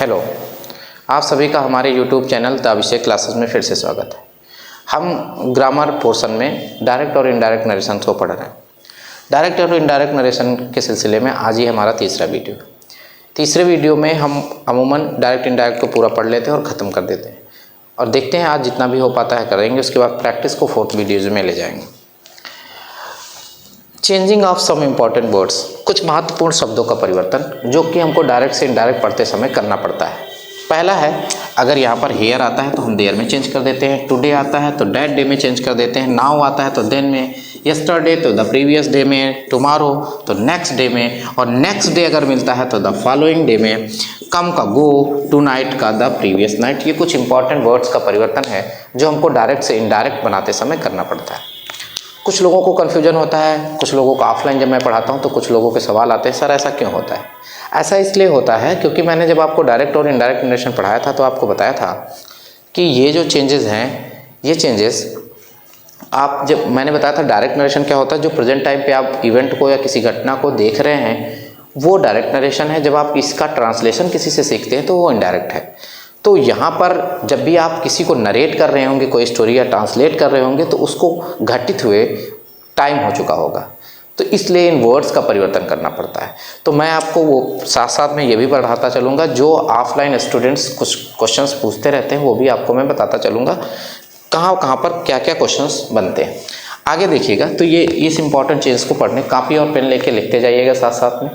Hello, आप सभी का हमारे YouTube channel the Abhishek classes में फिर से स्वागत है। हम ग्रामर पोर्शन में डायरेक्ट और इनडायरेक्ट नरेशन को पढ़ रहे हैं। डायरेक्ट और इनडायरेक्ट नरेशन के सिलसिले में आज ही हमारा तीसरा वीडियो। तीसरे वीडियो में हम अमूमन डायरेक्ट इनडायरेक्ट को पूरा पढ़ लेते हैं और ख़त्म कर देते हैं और देखते हैं आज जितना भी हो पाता है करेंगे। उसके बाद प्रैक्टिस को 4th वीडियोज़ में ले जाएंगे। Changing of some important words, कुछ महत्वपूर्ण शब्दों का परिवर्तन जो कि हमको डायरेक्ट से इनडायरेक्ट पढ़ते समय करना पड़ता है। पहला है, अगर यहाँ पर हेयर आता है तो हम देयर में चेंज कर देते हैं, टुडे आता है तो डैट डे में चेंज कर देते हैं, नाउ आता है तो देन में, यस्टरडे तो द प्रीवियस डे में, टुमारो तो नेक्स्ट डे में, और नेक्स्ट डे अगर मिलता है तो द फॉलोइंग डे में, कम का गो, टू नाइट का द प्रीवियस नाइट। ये कुछ इंपॉर्टेंट वर्ड्स का परिवर्तन है जो हमको डायरेक्ट से इनडायरेक्ट बनाते समय करना पड़ता है। कुछ लोगों को कन्फ्यूजन होता है, कुछ लोगों को ऑफलाइन जब मैं पढ़ाता हूँ तो कुछ लोगों के सवाल आते हैं, सर ऐसा क्यों होता है? ऐसा इसलिए होता है क्योंकि मैंने जब आपको डायरेक्ट और इनडायरेक्ट नरेशन पढ़ाया था तो आपको बताया था कि ये जो चेंजेस हैं, ये चेंजेस आप जब मैंने बताया था डायरेक्ट नरेशन क्या होता है, जो प्रेजेंट टाइम पे आप इवेंट को या किसी घटना को देख रहे हैं वो डायरेक्ट नरेशन है। जब आप इसका ट्रांसलेशन किसी से सीखते हैं तो वो इनडायरेक्ट है। तो यहाँ पर जब भी आप किसी को नरेट कर रहे होंगे, कोई स्टोरी या ट्रांसलेट कर रहे होंगे तो उसको घटित हुए टाइम हो चुका होगा, तो इसलिए इन वर्ड्स का परिवर्तन करना पड़ता है। तो मैं आपको वो साथ साथ में ये भी पढ़ाता चलूँगा, जो ऑफलाइन स्टूडेंट्स कुछ क्वेश्चंस पूछते रहते हैं वो भी आपको मैं बताता चलूँगा कहाँ पर क्या क्या क्वेश्चंस बनते हैं। आगे देखिएगा, तो ये इस इंपॉर्टेंट चीज़ को पढ़ने कापी और पेन लेके लिखते जाइएगा साथ साथ में।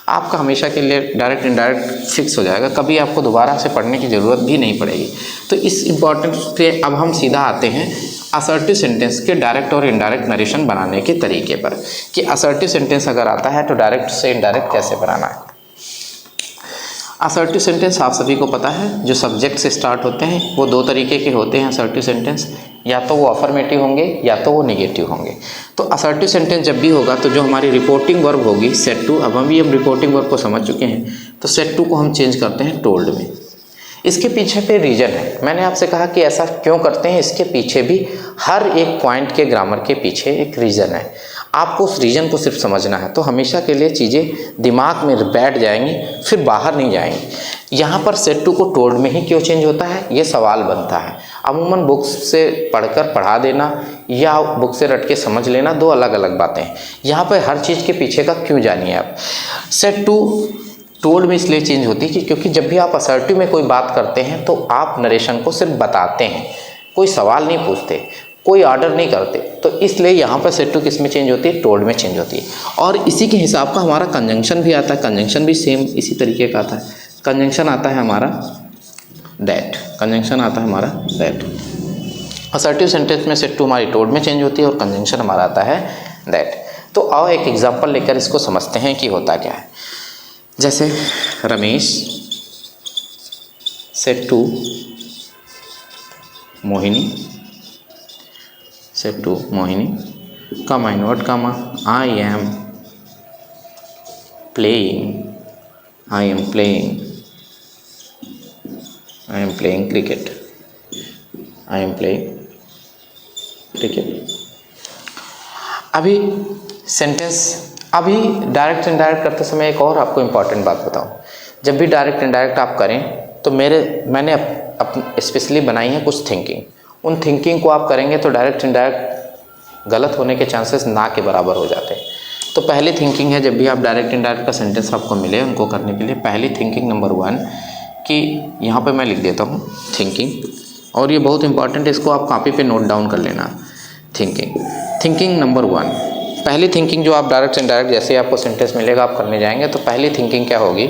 आपका हमेशा के लिए डायरेक्ट इनडायरेक्ट फिक्स हो जाएगा, कभी आपको दोबारा से पढ़ने की ज़रूरत भी नहीं पड़ेगी। तो इस इम्पॉर्टेंट पे अब हम सीधा आते हैं असर्टिव सेंटेंस के डायरेक्ट और इनडायरेक्ट नरेशन बनाने के तरीके पर, कि असर्टिव सेंटेंस अगर आता है तो डायरेक्ट से इनडायरेक्ट कैसे बनाना है। असर्टिव सेंटेंस आप सभी को पता है, जो सब्जेक्ट से स्टार्ट होते हैं वो दो तरीके के होते हैं असर्टिव सेंटेंस, या तो वो अफर्मेटिव होंगे या तो वो निगेटिव होंगे। तो असर्टिव सेंटेंस जब भी होगा तो जो हमारी रिपोर्टिंग वर्ब होगी सेड टू, अब हम रिपोर्टिंग वर्ब को समझ चुके हैं, तो सेड टू को हम चेंज करते हैं टोल्ड में। इसके पीछे पे रीज़न है, मैंने आपसे कहा कि ऐसा क्यों करते हैं, इसके पीछे भी हर एक पॉइंट के ग्रामर के पीछे एक रीज़न है। आपको उस रीज़न को सिर्फ समझना है तो हमेशा के लिए चीज़ें दिमाग में बैठ जाएंगी, फिर बाहर नहीं जाएंगी। यहाँ पर सेड टू को टोल्ड में ही क्यों चेंज होता है, ये सवाल बनता है। अमूमन बुक्स से पढ़कर पढ़ा देना या बुक से रट के समझ लेना दो अलग अलग बातें हैं। यहाँ पर हर चीज़ के पीछे का क्यों जानिए आप। सेड टू टोल्ड में इसलिए चेंज होती है कि क्योंकि जब भी आप असर्टिव में कोई बात करते हैं तो आप नरेशन को सिर्फ बताते हैं, कोई सवाल नहीं पूछते, कोई ऑर्डर नहीं करते। तो इसलिए यहाँ पर सेड टू किस में चेंज होती है, टोल्ड में चेंज होती है। और इसी के हिसाब का हमारा कंजंक्शन भी आता है, कंजंक्शन भी सेम इसी तरीके का आता है। कंजंक्शन आता है हमारा दैट, कंजंक्शन आता है हमारा दैट। असर्टिव सेंटेंस में सेड टू हमारी टोल्ड में चेंज होती है और कंजंक्शन हमारा आता है दैट। तो आओ एक एग्जाम्पल लेकर इसको समझते हैं कि होता क्या है। जैसे Ramesh said to Mohini, said to Mohini, comma invert comma, I am playing cricket, I am playing cricket. अभी सेंटेंस, अभी डायरेक्ट इनडायरेक्ट करते समय एक और आपको इम्पॉर्टेंट बात बताऊं, जब भी डायरेक्ट इनडायरेक्ट आप करें तो मैंने स्पेशली बनाई है कुछ थिंकिंग। उन थिंकिंग को आप करेंगे तो डायरेक्ट इनडायरेक्ट गलत होने के चांसेस ना के बराबर हो जाते हैं। तो पहली थिंकिंग है, जब भी आप डायरेक्ट इनडायरेक्ट का सेंटेंस आपको मिले उनको करने के लिए, पहली थिंकिंग नंबर 1 कि यहाँ पे मैं लिख देता हूँ थिंकिंग, और ये बहुत इंपॉर्टेंट है, इसको आप कॉपी पे नोट डाउन कर लेना। थिंकिंग नंबर 1, पहली थिंकिंग जो आप डायरेक्ट इनडायरेक्ट जैसे आपको सेंटेंस मिलेगा आप करने जाएंगे तो पहली थिंकिंग क्या होगी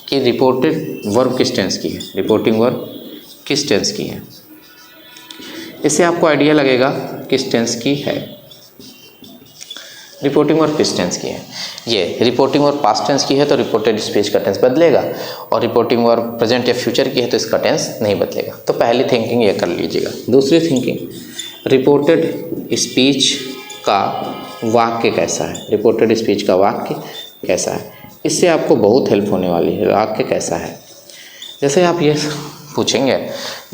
कि रिपोर्टेड वर्ब किस टेंस की है, रिपोर्टिंग वर्ब किस टेंस की है। इससे आपको आइडिया लगेगा किस टेंस की है। रिपोर्टिंग वर्ब किस टेंस की है, ये रिपोर्टिंग वर्ब पास्ट टेंस की है तो रिपोर्टेड स्पीच का टेंस बदलेगा, और रिपोर्टिंग वर्ब प्रेजेंट या फ्यूचर की है तो इसका टेंस नहीं बदलेगा। तो पहली थिंकिंग ये कर लीजिएगा। दूसरी थिंकिंग, रिपोर्टेड स्पीच का वाक्य कैसा है, रिपोर्टेड स्पीच का वाक्य कैसा है, इससे आपको बहुत हेल्प होने वाली है। वाक्य कैसा है, जैसे आप ये पूछेंगे,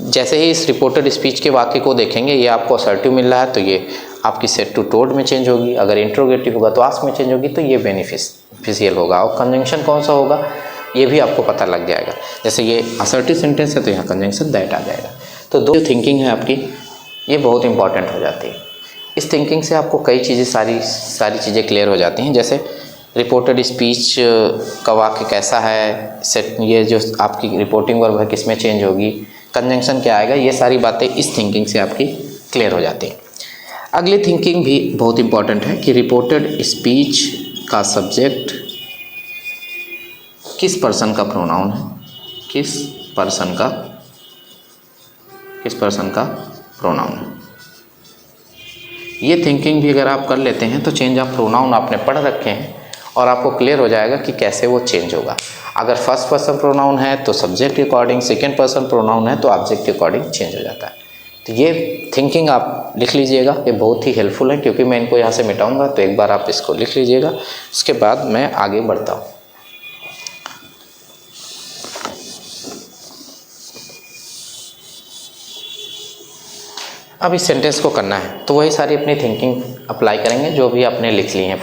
जैसे ही इस रिपोर्टेड स्पीच के वाक्य को देखेंगे ये आपको असर्टिव मिल रहा है तो ये आपकी सेड टू टोल्ड में चेंज होगी, अगर इंट्रोगेटिव होगा तो आस्क में चेंज होगी, तो ये बेनिफिशियल होगा। और कंजंक्शन कौन सा होगा, ये भी आपको पता लग जाएगा। जैसे ये असर्टिव सेंटेंस है तो यहाँ कंजंक्शन दैट आ जाएगा। तो दो थिंकिंग है आपकी, ये बहुत इंपॉर्टेंट हो जाती है। इस थिंकिंग से आपको कई चीज़ें सारी चीज़ें क्लियर हो जाती हैं। जैसे रिपोर्टेड स्पीच का वाक्य कैसा है, सेट ये जो आपकी रिपोर्टिंग वर्ब है किस में चेंज होगी, कंजंक्शन क्या आएगा, ये सारी बातें इस थिंकिंग से आपकी क्लियर हो जाती हैं। अगली थिंकिंग भी बहुत इंपॉर्टेंट है कि रिपोर्टेड स्पीच का सब्जेक्ट किस पर्सन का प्रोनाउन है, किस पर्सन का प्रोनाउन है। ये थिंकिंग भी अगर आप कर लेते हैं तो चेंज ऑफ प्रोनाउन आपने पढ़ रखे हैं और आपको क्लियर हो जाएगा कि कैसे वो चेंज होगा। अगर फर्स्ट पर्सन प्रोनाउन है तो सब्जेक्ट के अकॉर्डिंग, सेकेंड पर्सन प्रोनाउन है तो ऑब्जेक्ट के अकॉर्डिंग चेंज हो जाता है। तो ये थिंकिंग आप लिख लीजिएगा, ये बहुत ही हेल्पफुल है क्योंकि मैं इनको यहाँ से मिटाऊंगा, तो एक बार आप इसको लिख लीजिएगा, उसके बाद मैं आगे बढ़ता हूँ। अब इस सेंटेंस को करना है तो वही सारी अपनी थिंकिंग अप्लाई करेंगे जो भी आपने लिख ली है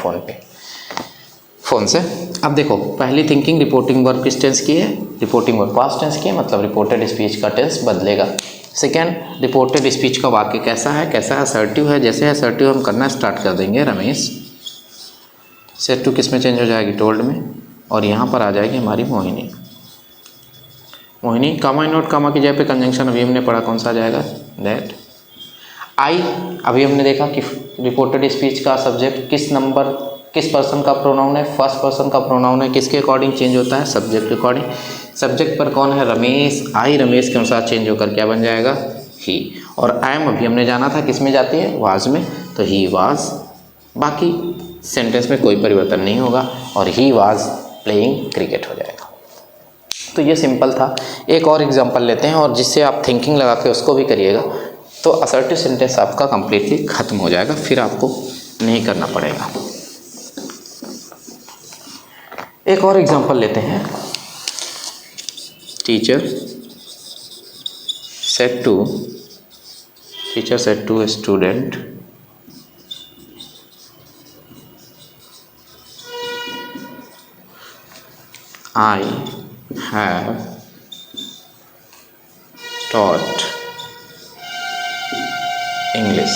फ़ोन से। अब देखो, पहली थिंकिंग रिपोर्टिंग वर्ब किस टेंस की है, रिपोर्टिंग वर्ब पास्ट टेंस की है, मतलब रिपोर्टेड स्पीच का टेंस बदलेगा। सेकेंड, रिपोर्टेड स्पीच का वाक्य कैसा है, असर्टिव है। जैसे असर्टिव हम करना स्टार्ट कर देंगे, रमेश, सेड टू किस में चेंज हो जाएगी, टोल्ड में, और यहाँ पर आ जाएगी हमारी मोहिनी। कामा नोट, कामा की जगह पे कंजंक्शन अभी हमने पढ़ा कौन सा आ जाएगा, दैट। आई, अभी हमने देखा कि रिपोर्टेड स्पीच का सब्जेक्ट किस पर्सन का प्रोनाउन है, फर्स्ट पर्सन का प्रोनाउन है, किसके अकॉर्डिंग चेंज होता है, सब्जेक्ट के अकॉर्डिंग। सब्जेक्ट पर कौन है, रमेश, आई रमेश के अनुसार चेंज होकर क्या बन जाएगा, ही। और आई एम अभी हमने जाना था किस में जाती है, वाज में, तो ही वाज। बाकी सेंटेंस में कोई परिवर्तन नहीं होगा और ही वाज प्लेइंग क्रिकेट हो जाएगा। तो ये सिंपल था। एक और एग्जांपल लेते हैं और जिससे आप थिंकिंग लगा के उसको भी करिएगा तो असर्टिव सेंटेंस आपका कंप्लीटली ख़त्म हो जाएगा, फिर आपको नहीं करना पड़ेगा। एक और एग्जांपल लेते हैं। Teacher said to student, I have taught English.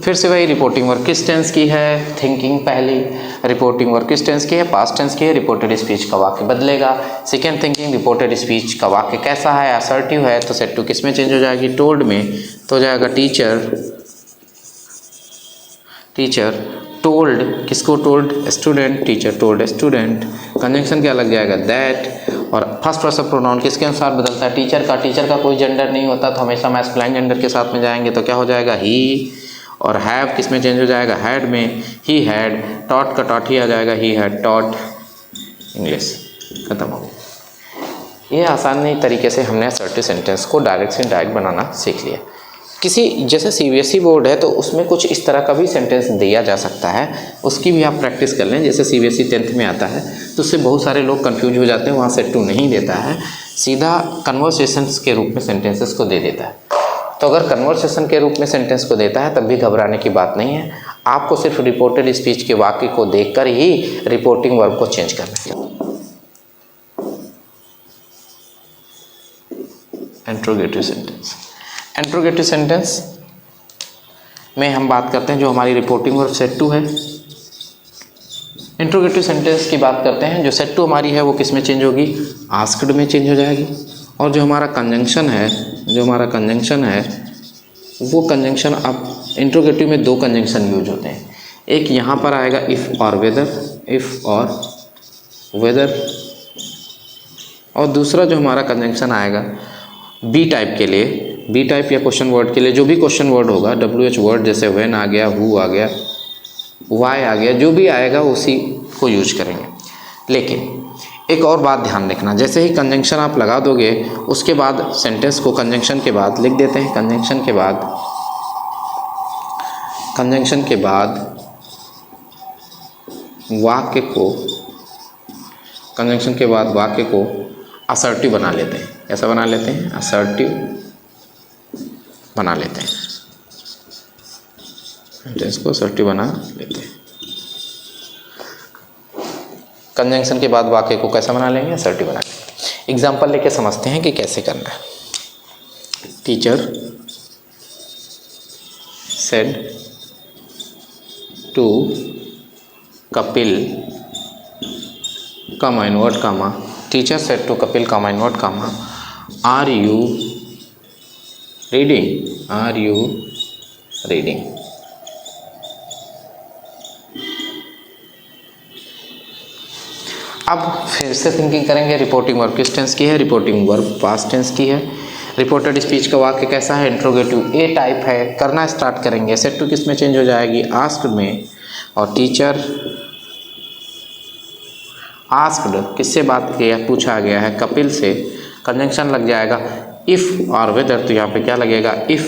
फिर से वही रिपोर्टिंग वर्ब किस टेंस की है, थिंकिंग पहली, रिपोर्टिंग वर्ब किस टेंस की है, पास्ट टेंस की है, रिपोर्टेड स्पीच का वाक्य बदलेगा। सेकेंड थिंकिंग, रिपोर्टेड स्पीच का वाक्य कैसा है, असर्टिव है, तो सेड टू किस में चेंज हो जाएगी, टोल्ड में, तो हो जाएगा टीचर टोल्ड, किसको told, student, teacher told student. Conjunction क्या लग जाएगा, दैट। और फर्स्ट पर्सन प्रोनाउन किसके अनुसार बदलता है, टीचर का कोई जेंडर नहीं होता तो हमेशा मैस्कुलाइन जेंडर के साथ में जाएंगे, तो क्या हो जाएगा, ही। और हैव किस में चेंज हो जाएगा, हैड में, ही हैड। टॉट का टॉट ही आ जाएगा, ही हैड टॉट इंग्लिश। खत्म हो गया। ये आसानी तरीके से हमने असर्टिव सेंटेंस को डायरेक्ट से इनडायरेक्ट बनाना सीख लिया। किसी जैसे सीबीएसई बोर्ड है तो उसमें कुछ इस तरह का भी सेंटेंस दिया जा सकता है, उसकी भी आप प्रैक्टिस कर लें। जैसे सीबीएसई 10th में आता है तो उससे बहुत सारे लोग कंफ्यूज हो जाते हैं, वहाँ सेड टू नहीं देता है, सीधा कन्वर्सेशंस के रूप में सेंटेंसेस को दे देता है। तो अगर कन्वर्सेशन के रूप में सेंटेंस को देता है तब भी घबराने की बात नहीं है, आपको सिर्फ रिपोर्टेड स्पीच के वाक्य को देखकर ही रिपोर्टिंग वर्ब को चेंज करना है। इंट्रोगेटिव सेंटेंस, इंट्रोगेटिव सेंटेंस में हम बात करते हैं जो हमारी रिपोर्टिंग वर्ब सेड टू है। इंट्रोगेटिव सेंटेंस की बात करते हैं, जो सेड टू हमारी है वो किस में चेंज होगी, आस्क्ड में चेंज हो जाएगी। और जो हमारा कंजंक्शन है वो कंजंक्शन, अब इंट्रोगेटिव में दो कंजंक्शन यूज होते हैं, एक यहाँ पर आएगा इफ़ और वेदर, और दूसरा जो हमारा कंजंक्शन आएगा बी टाइप के लिए, बी टाइप या क्वेश्चन वर्ड के लिए, जो भी क्वेश्चन वर्ड होगा, WH वर्ड, जैसे व्हेन आ गया, हु आ गया, वाई आ गया, जो भी आएगा उसी को यूज करेंगे। लेकिन एक और बात ध्यान रखना, जैसे ही कंजंक्शन आप लगा दोगे उसके बाद सेंटेंस को कंजंक्शन के बाद लिख देते हैं, कंजंक्शन के बाद वाक्य को असर्टिव बना लेते हैं। कैसा बना लेते हैं, असर्टिव बना लेते हैं, सेंटेंस को असर्टिव बना लेते हैं। कंजंक्शन के बाद वाक्य को कैसा बना लेंगे, असर्टिव बना लेंगे। एग्जाम्पल लेके समझते हैं कि कैसे करना है। Teacher said to Kapil comma inward comma, teacher said to Kapil comma inward comma, are you reading, are you reading। अब फिर से थिंकिंग करेंगे। रिपोर्टिंग वर्ब किस टेंस की है, रिपोर्टिंग वर्ब पास्ट टेंस की है। रिपोर्टेड स्पीच का वाक्य कैसा है, इंट्रोगेटिव ए टाइप है। करना स्टार्ट करेंगे। सेड टू किस में चेंज हो जाएगी, आस्क्ड में, और टीचर आस्क्ड किससे बात किया, पूछा गया है, कपिल से। कंजंक्शन लग जाएगा इफ़ और वेदर, तो यहाँ पे क्या लगेगा, इफ़।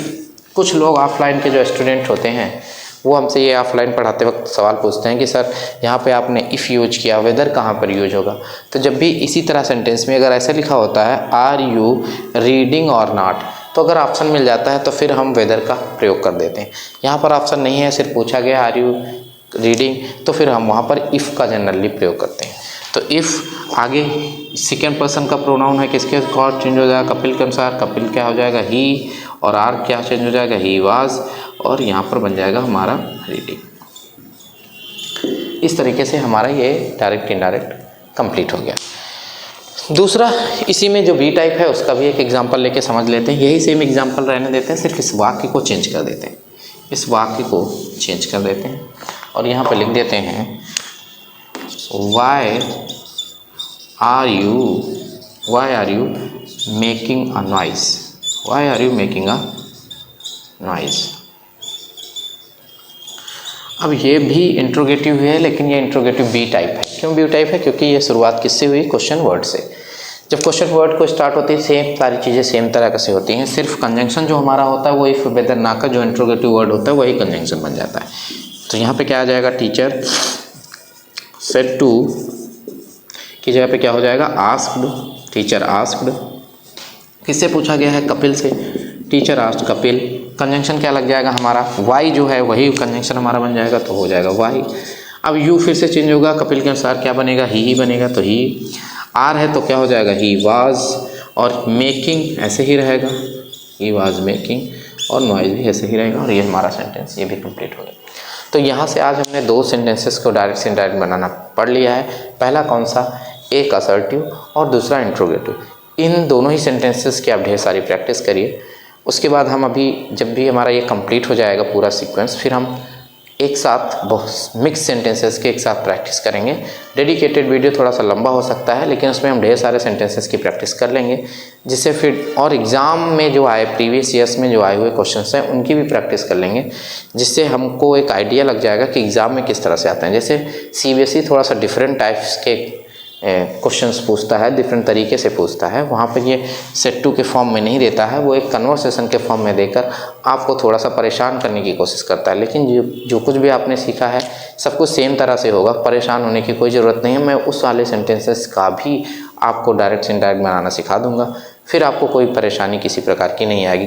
कुछ लोग ऑफलाइन के जो स्टूडेंट होते हैं वो हमसे ये ऑफलाइन पढ़ाते वक्त सवाल पूछते हैं कि सर यहाँ पे आपने इफ़ यूज किया, वेदर कहाँ पर यूज होगा। तो जब भी इसी तरह सेंटेंस में अगर ऐसा लिखा होता है आर यू रीडिंग और नॉट, तो अगर ऑप्शन मिल जाता है तो फिर हम वेदर का प्रयोग कर देते हैं। यहाँ पर ऑप्शन नहीं है, सिर्फ पूछा गया आर यू रीडिंग, तो फिर हम वहाँ पर इफ़ का जनरली प्रयोग करते हैं। तो इफ़ आगे सेकेंड पर्सन का प्रोनाउन है, किसके अकॉर्ड चेंज हो जाएगा, कपिल के अनुसार। कपिल क्या हो जाएगा, ही, और आर क्या चेंज हो जाएगा, ही वाज, और यहाँ पर बन जाएगा हमारा रीडिंग। इस तरीके से हमारा ये डायरेक्ट इनडायरेक्ट कंप्लीट हो गया। दूसरा इसी में जो बी टाइप है उसका भी एक एग्जांपल लेके समझ लेते हैं। यही सेम एग्जांपल रहने देते हैं, सिर्फ इस वाक्य को चेंज कर देते हैं। इस वाक्य को चेंज कर देते हैं और यहाँ पर लिख देते हैं Why are you making a noise? Why are you making a noise? अब ये भी इंट्रोगेटिव है, लेकिन ये इंट्रोगेटिव बी टाइप है। क्यों बी टाइप है, क्योंकि ये शुरुआत किससे हुई, क्वेश्चन वर्ड से। जब क्वेश्चन वर्ड को स्टार्ट होती है सेम सारी चीज़ें सेम तरह से होती हैं, सिर्फ कंजंक्शन जो हमारा होता है वो इफ वेदर ना का जो इंट्रोगेटिव वर्ड होता है वही कंजंक्शन बन जाता है। तो यहाँ पे क्या आ जाएगा, टीचर सेड टू की जगह पे क्या हो जाएगा, आस्क्ड। टीचर आस्क्ड किससे पूछा गया है, कपिल से। टीचर आस्क्ड कपिल, कंजंक्शन क्या लग जाएगा हमारा, वाई जो है वही कंजंक्शन हमारा बन जाएगा, तो हो जाएगा वाई। अब यू फिर से चेंज होगा, कपिल के अनुसार क्या बनेगा, ही बनेगा, तो ही। आर है तो क्या हो जाएगा, ही वाज, और मेकिंग ऐसे ही रहेगा, ही वाज मेकिंग, और नॉइज भी ऐसे ही रहेगा, और ये हमारा सेंटेंस ये भी कंप्लीट हो गया। तो यहाँ से आज हमने दो सेंटेंसेस को डायरेक्ट से इनडायरेक्ट बनाना पढ़ लिया है। पहला कौन सा, एक असर्टिव और दूसरा इंट्रोगेटिव। इन दोनों ही सेंटेंसेस की आप ढेर सारी प्रैक्टिस करिए। उसके बाद हम अभी जब भी हमारा ये कंप्लीट हो जाएगा पूरा सीक्वेंस, फिर हम एक साथ बहुत मिक्स सेंटेंसेस के एक साथ प्रैक्टिस करेंगे। डेडिकेटेड वीडियो थोड़ा सा लंबा हो सकता है, लेकिन उसमें हम ढेर सारे सेंटेंसेस की प्रैक्टिस कर लेंगे, जिससे फिर और एग्ज़ाम में जो आए प्रीवियस ईयर्स में जो आए हुए क्वेश्चंस हैं उनकी भी प्रैक्टिस कर लेंगे, जिससे हमको एक आइडिया लग जाएगा कि एग्ज़ाम में किस तरह से आते हैं। जैसे CBSE थोड़ा सा डिफरेंट टाइप्स के क्वेश्चंस पूछता है, डिफरेंट तरीके से पूछता है। वहाँ पर ये सेट टू के फॉर्म में नहीं देता है, वो एक कन्वर्सेशन के फॉर्म में देकर आपको थोड़ा सा परेशान करने की कोशिश करता है। लेकिन जो कुछ भी आपने सीखा है सब कुछ सेम तरह से होगा, परेशान होने की कोई ज़रूरत नहीं है। मैं उस वाले सेंटेंसेस का भी आपको डायरेक्ट से इनडायरेक्ट बनाना सिखा दूँगा, फिर आपको कोई परेशानी किसी प्रकार की नहीं आएगी।